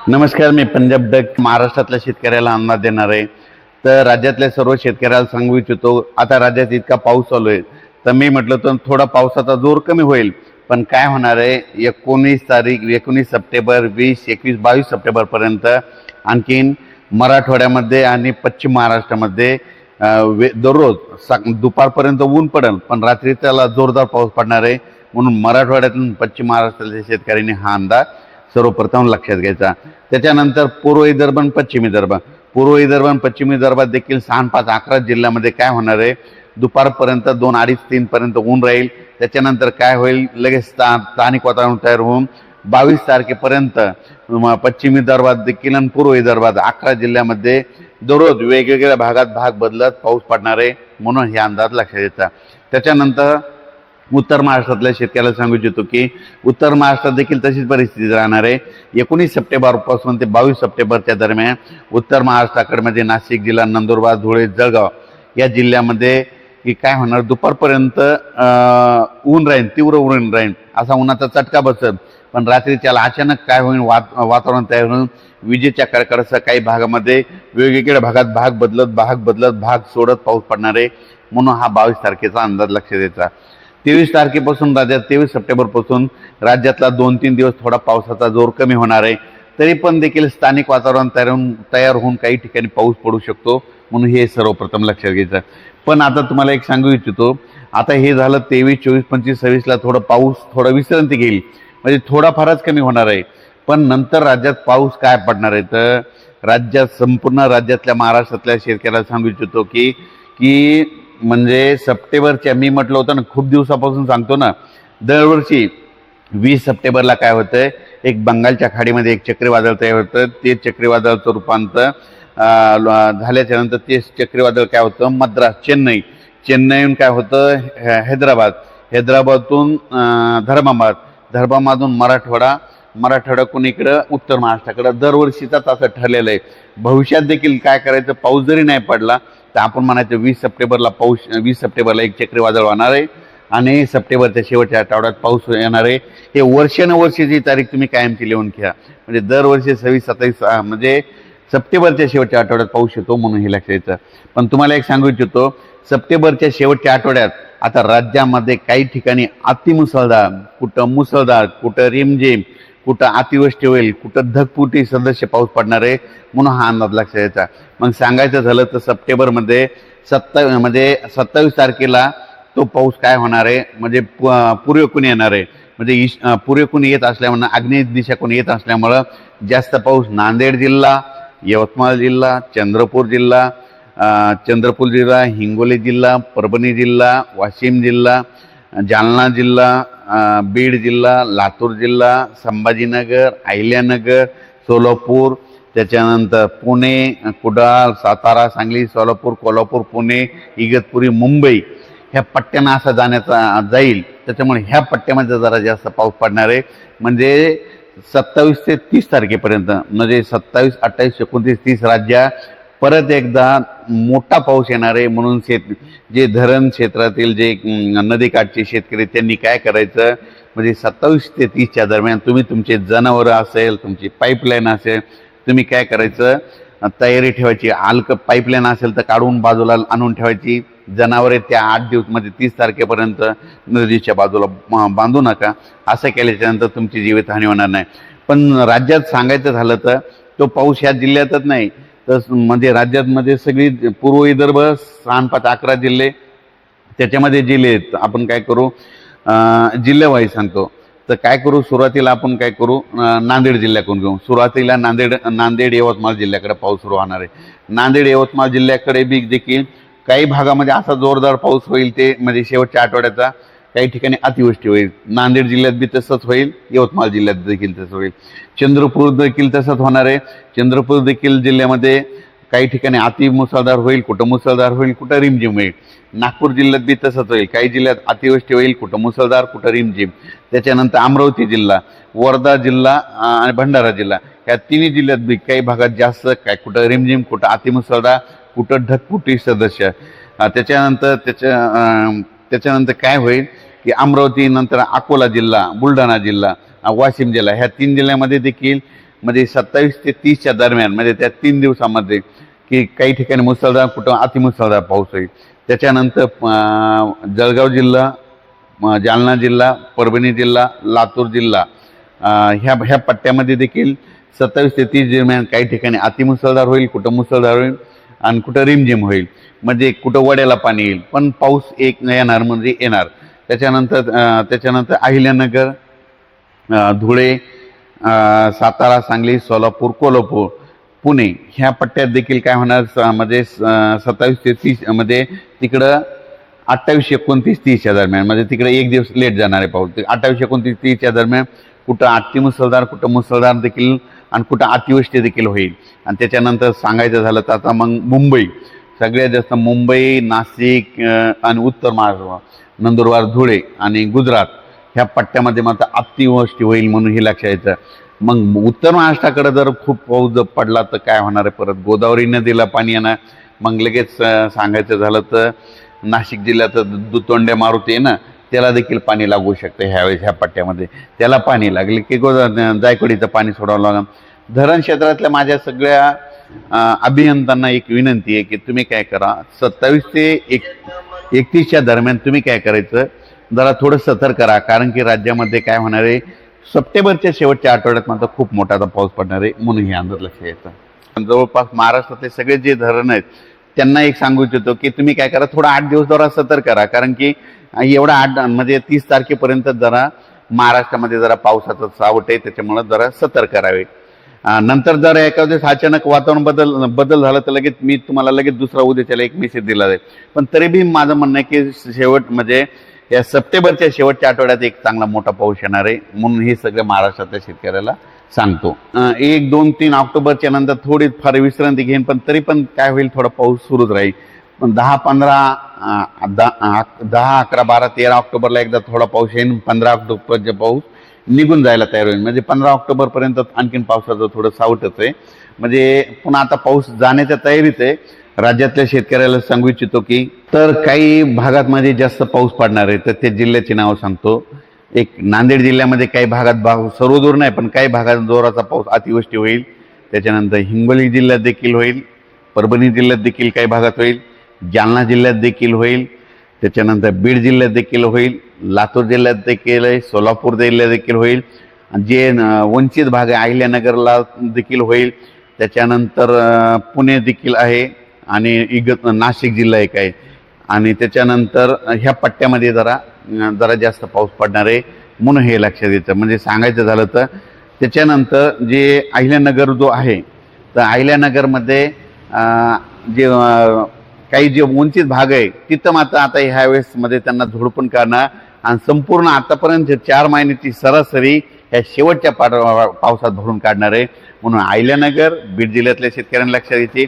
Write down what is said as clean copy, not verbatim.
नमस्कार, मी पंजाब डक महाराष्ट्रातल्या शेतकऱ्याला अंदाज देणार आहे. तर राज्यातल्या सर्व शेतकऱ्याला सांगू इच्छितो, आता राज्यात इतका पाऊस चालू आहे, तर मी म्हटलं तर थोडा पावसाचा जोर कमी होईल. पण काय होणार आहे, 19 तारीख 19 सप्टेंबर 20 21 22 सप्टेंबरपर्यंत आणखीन मराठवाड्यामध्ये आणि पश्चिम महाराष्ट्रामध्ये दररोज दुपारपर्यंत ऊन पडेल, पण रात्री त्याला जोरदार पाऊस पडणार आहे. म्हणून मराठवाड्यातून पश्चिम महाराष्ट्रातल्या शेतकऱ्यांनी हा अंदाज सर्वप्रथम लक्षात घ्यायचा. त्याच्यानंतर पूर्व विदर्भ आणि पश्चिम विदर्भ आणि पश्चिम विदर्भात देखील 6, 5, 11 जिल्ह्यामध्ये काय होणार आहे, दुपारपर्यंत 2, 2:30, 3 पर्यंत ऊन राहील. त्याच्यानंतर काय होईल, लगेच स्थानिक वातावरण तयार होऊन 22 तारखेपर्यंत पश्चिम विदर्भात देखील आणि पूर्व विदर्भात 11 जिल्ह्यामध्ये दररोज वेगवेगळ्या भागात भाग बदलत पाऊस पडणार आहे. म्हणून हे अंदाज लक्षात घ्यायचा. त्याच्यानंतर उत्तर महाराष्ट्रातल्या शेतकऱ्याला सांगू इच्छितो की उत्तर महाराष्ट्रात देखील तशीच परिस्थिती राहणार आहे. 19 सप्टेंबरपासून ते 22 सप्टेंबरच्या दरम्यान उत्तर महाराष्ट्राकडे म्हणजे नाशिक जिल्हा, नंदुरबार, धुळे, जळगाव या जिल्ह्यामध्ये की काय होणार, दुपारपर्यंत ऊन राहील, तीव्र ऊन राहील, असा उन्हाचा चटका बसेल. पण रात्रीच्याला अचानक काय होईल, वातावरण तयार होऊन विजेच्या कडकडासह काही भागामध्ये वेगवेगळ्या भागात भाग बदलत भाग सोडत पाऊस पडणार आहे. म्हणून हा 22 तारखेचा अंदाज लक्षात द्यायचा. 23 तारखेपासून 23 सप्टेंबरपासून राज्यातला 2-3 दिवस थोडा पावसाचा जोर कमी होणार आहे. तरी पण देखील स्थानिक वातावरण तयार होऊन काही ठिकाणी पाऊस पडू शकतो. म्हणून हे सर्वप्रथम लक्षात घ्यायचं. पण आता तुम्हाला एक सांगू इच्छितो, आता हे झालं 23, 24, 25, 26ला थोडं विश्रांती घेईल, म्हणजे थोडाफारच कमी होणार आहे. पण नंतर राज्यात पाऊस काय पडणार आहे, तर संपूर्ण राज्यातल्या महाराष्ट्रातल्या शेतकऱ्याला सांगू इच्छितो की म्हणजे सप्टेंबरच्या, मी म्हटलं होतं ना, खूप दिवसापासून सांगतो ना, दरवर्षी 20 सप्टेंबरला काय होतंय, एक बंगालच्या खाडीमध्ये एक चक्रीवादळ तयार होतं. ते चक्रीवादळाचं रूपांतर झाल्याच्यानंतर ते चक्रीवादळ काय होतं, मद्रास, चेन्नईहून काय होतं, हैदराबादतून धर्माबादून मराठवाड्याकडून इकडं उत्तर महाराष्ट्राकडं दरवर्षीचाच असं ठरलेलं आहे. भविष्यात देखील काय करायचं, पाऊस जरी नाही पडला तर आपण म्हणायचं 20 सप्टेंबरला एक चक्रीवादळ होणार आहे आणि सप्टेंबरच्या शेवटच्या आठवड्यात पाऊस येणार आहे. हे वर्षानुवर्षीची तारीख तुम्ही कायमची लिहून घ्या. म्हणजे दरवर्षी 26-27 म्हणजे सप्टेंबरच्या शेवटच्या आठवड्यात पाऊस येतो. म्हणून हे लक्षात यायचं. पण तुम्हाला एक सांगू इच्छितो, सप्टेंबरच्या शेवटच्या आठवड्यात आता राज्यामध्ये काही ठिकाणी अतिमुसळधार, कुठं मुसळधार, कुठं रिमझिम, कुठं अतिवृष्टी होईल, कुठं ढगफुटी सदस्य पाऊस पडणार आहे. म्हणून हा अंदाज लक्षात यायचा. मग सांगायचं झालं तर सप्टेंबरमध्ये 27 तारखेला तो पाऊस काय होणार आहे, म्हणजे पूर्वेकडून येणार आहे. म्हणजे पूर्वेकडून येत असल्यामुळं, आग्नेय दिशेकडून येत असल्यामुळं जास्त पाऊस नांदेड जिल्हा, यवतमाळ जिल्हा, चंद्रपूर जिल्हा, हिंगोली जिल्हा, परभणी जिल्हा, वाशिम जिल्हा, जालना जिल्हा, बीड जिल्हा, लातूर जिल्हा, संभाजीनगर, अहिल्यानगर, सोलापूर, त्याच्यानंतर पुणे, कुडाळ, सातारा, सांगली, सोलापूर, कोल्हापूर, पुणे, इगतपुरी, मुंबई ह्या पट्ट्यांना असा जाईल. त्याच्यामुळे ह्या पट्ट्यामध्ये जरा जास्त पाऊस पडणार आहे. म्हणजे 27 ते 30 तारखेपर्यंत, म्हणजे 27, 28, 29, 30 राज्यात परत एकदा मोठा पाऊस येणार आहे. म्हणून जे धरण क्षेत्रातील जे नदीकाठचे शेतकरी त्यांनी काय करायचं, म्हणजे 27 ते 30च्या दरम्यान तुम्ही तुमचे जनावरं असेल, तुमची पाईपलाईन असेल, तुम्ही काय करायचं, तयारी ठेवायची. पाईपलाईन असेल तर काढून बाजूला आणून ठेवायची. जनावरे त्या 8 दिवस म्हणजे 30 तारखेपर्यंत नदीच्या बाजूला बांधू नका. असं केल्याच्यानंतर तुमची जीवितहानी होणार नाही. पण राज्यात सांगायचं झालं तर तो पाऊस ह्या जिल्ह्यातच नाही, तर म्हणजे राज्यामध्ये सगळी पूर्व विदर्भ 6, 5, 11 जिल्हे, त्याच्यामध्ये जिल्हे आहेत. आपण काय करू, जिल्ह्यावाईज सांगतो. तर काय करू, सुरुवातीला आपण काय करू, नांदेड जिल्ह्याकडून घेऊ. सुरुवातीला नांदेड यवतमाळ जिल्ह्याकडे पाऊस सुरू होणार आहे. नांदेड यवतमाळ जिल्ह्याकडे बी देखील काही भागामध्ये असा जोरदार पाऊस होईल, ते म्हणजे शेवटच्या आठवड्याचा काही ठिकाणी अतिवृष्टी होईल. नांदेड जिल्ह्यात बी तसंच होईल, यवतमाळ जिल्ह्यात देखील तसं होईल. चंद्रपूर देखील तसंच होणार आहे. चंद्रपूर देखील जिल्ह्यामध्ये काही ठिकाणी अतिमुसळधार होईल, कुठं मुसळधार होईल, कुठं रिमझिम होईल. नागपूर जिल्ह्यात बी तसंच होईल. काही जिल्ह्यात अतिवृष्टी होईल, कुठं मुसळधार, कुठं रिमझिम. त्याच्यानंतर अमरावती जिल्हा, वर्धा जिल्हा आणि भंडारा जिल्हा ह्या तिन्ही जिल्ह्यात बी काही भागात जास्त, काय कुठं रिमझिम, कुठं अतिमुसळधार, कुठं ढगफुटी सदस्य. त्याच्यानंतर काय होईल की अमरावती नंतर अकोला जिल्हा, बुलढाणा जिल्हा, वाशिम जिल्हा ह्या 3 जिल्ह्यामध्ये देखील म्हणजे 27 ते 30च्या दरम्यान, म्हणजे त्या 3 दिवसामध्ये की काही ठिकाणी मुसळधार, कुठं अतिमुसळधार पाऊस होईल. त्याच्यानंतर जळगाव जिल्हा, जालना जिल्हा, परभणी जिल्हा, लातूर जिल्हा, ह्या पट्ट्यामध्ये देखील 27 ते 30 दरम्यान काही ठिकाणी अतिमुसळधार होईल, कुठं मुसळधार होईल आणि कुठं रिमझिम होईल. म्हणजे कुठं वड्याला पाणी येईल, पण पाऊस एक येणार म्हणजे येणार. त्याच्यानंतर अहिल्यानगर, धुळे, सातारा, सांगली, सोलापूर, कोल्हापूर, पुणे ह्या पट्ट्यात देखील काय होणार, म्हणजे 27 ते 30 म्हणजे तिकडं 28, 29, 30च्या दरम्यान, म्हणजे तिकडे एक दिवस लेट जाणार आहे पाऊस. 28, 29, 30च्या दरम्यान कुठं अतिमुसळधार, कुठं मुसळधार देखील आणि कुठं अतिवृष्टी देखील होईल. आणि त्याच्यानंतर सांगायचं झालं तर आता मग मुंबई, सगळ्यात जास्त मुंबई, नाशिक आणि उत्तर महाराष्ट्र, नंदुरबार, धुळे आणि गुजरात ह्या पट्ट्यामध्ये मात्र अतिवृष्टी होईल म्हणून हे लक्षात यायचं. मग उत्तर महाराष्ट्राकडे जर खूप पाऊस जर पडला तर काय होणार आहे, परत गोदावरी नदीला पाणी येणार. मग लगेच सांगायचं झालं तर नाशिक जिल्ह्यात दुतोंड्या मारुती आहे ना, त्याला देखील पाणी लागू शकतं ह्यावेळेस ह्या पट्ट्यामध्ये. त्याला पाणी लागले की जायकवाडीचं पाणी सोडावं लागेल. धरण क्षेत्रातल्या माझ्या सगळ्या अभियंत्यांना एक विनंती आहे की तुम्ही काय करा, 27 ते 31च्या दरम्यान तुम्ही काय करायचं, जरा थोडं सतर्क करा. कारण की राज्यामध्ये काय होणार आहे, सप्टेंबरच्या शेवटच्या आठवड्यात मात्र खूप मोठा पाऊस पडणार आहे, म्हणून हे अंदाज लक्षात यायचं. जवळपास महाराष्ट्रातले सगळे जे धरण आहेत त्यांना एक सांगू इच्छितो की तुम्ही काय करा, थोडा 8 दिवस जरा सतर्क करा. कारण की एवढा 8 म्हणजे 30 तारखेपर्यंत जरा महाराष्ट्रामध्ये जरा पावसाचं सावट आहे, त्याच्यामुळे जरा सतर्क करावे. नंतर जर एखाद्या दिवस अचानक वातावरण बदल झाला तर लगेच मी तुम्हाला लगेच दुसरा उद्याच्याला एक मेसेज दिला जाईल. पण तरी बी माझं म्हणणं आहे की शेवट म्हणजे या सप्टेंबरच्या शेवटच्या आठवड्यात एक चांगला मोठा पाऊस येणार आहे, म्हणून हे सगळं महाराष्ट्रातल्या शेतकऱ्याला सांगतो. 1, 2, 3 ऑक्टोबरच्या नंतर थोडी फार विश्रांती घेईन, पण तरी पण काय होईल, थोडा पाऊस सुरूच राहील. पण 10, 11, 12, 13 ऑक्टोबरला एकदा थोडा पाऊस येईल. 15 ऑक्टोबरचा पाऊस निघून जायला तयार होईल. म्हणजे 15 ऑक्टोबरपर्यंत आणखीन पावसाचं थोडं सावटच आहे. म्हणजे पुन्हा आता पाऊस जाण्याच्या तयारीत आहे. राज्यातल्या शेतकऱ्याला सांगू इच्छितो की तर काही भागात जास्त पाऊस पडणार आहे, तर त्या जिल्ह्याची नावं सांगतो. एक नांदेड जिल्ह्यामध्ये काही भागात सर्वदूर नाही, पण काही भागात जोराचा पाऊस, अतिवृष्टी होईल. त्याच्यानंतर हिंगोली जिल्ह्यात देखील होईल, परभणी जिल्ह्यात देखील काही भागात होईल, जालना जिल्ह्यात देखील होईल, त्याच्यानंतर बीड जिल्ह्यात देखील होईल, लातूर जिल्ह्यात देखील आहे, सोलापूर जिल्ह्यात देखील होईल. जे वंचित भाग आहे अहिल्यानगरला देखील होईल. त्याच्यानंतर पुणे देखील आहे आणि नाशिक जिल्हा एक आहे. आणि त्याच्यानंतर ह्या पट्ट्यामध्ये जरा जास्त पाऊस पडणार आहे, म्हणून हे लक्षात येतं. म्हणजे सांगायचं झालं तर त्याच्यानंतर जे अहिल्यानगर जो आहे, तर अहिल्यानगरमध्ये जे काही जे वंचित भाग आहे तिथं मात्र आता ह्या वेळेसमध्ये त्यांना झोडपून काढणार आणि संपूर्ण आतापर्यंत 4 महिन्याची सरासरी ह्या शेवटच्या पावसात भरून काढणार आहे. म्हणून अहिल्यानगर, बीड जिल्ह्यातल्या शेतकऱ्यांना लक्षात येते.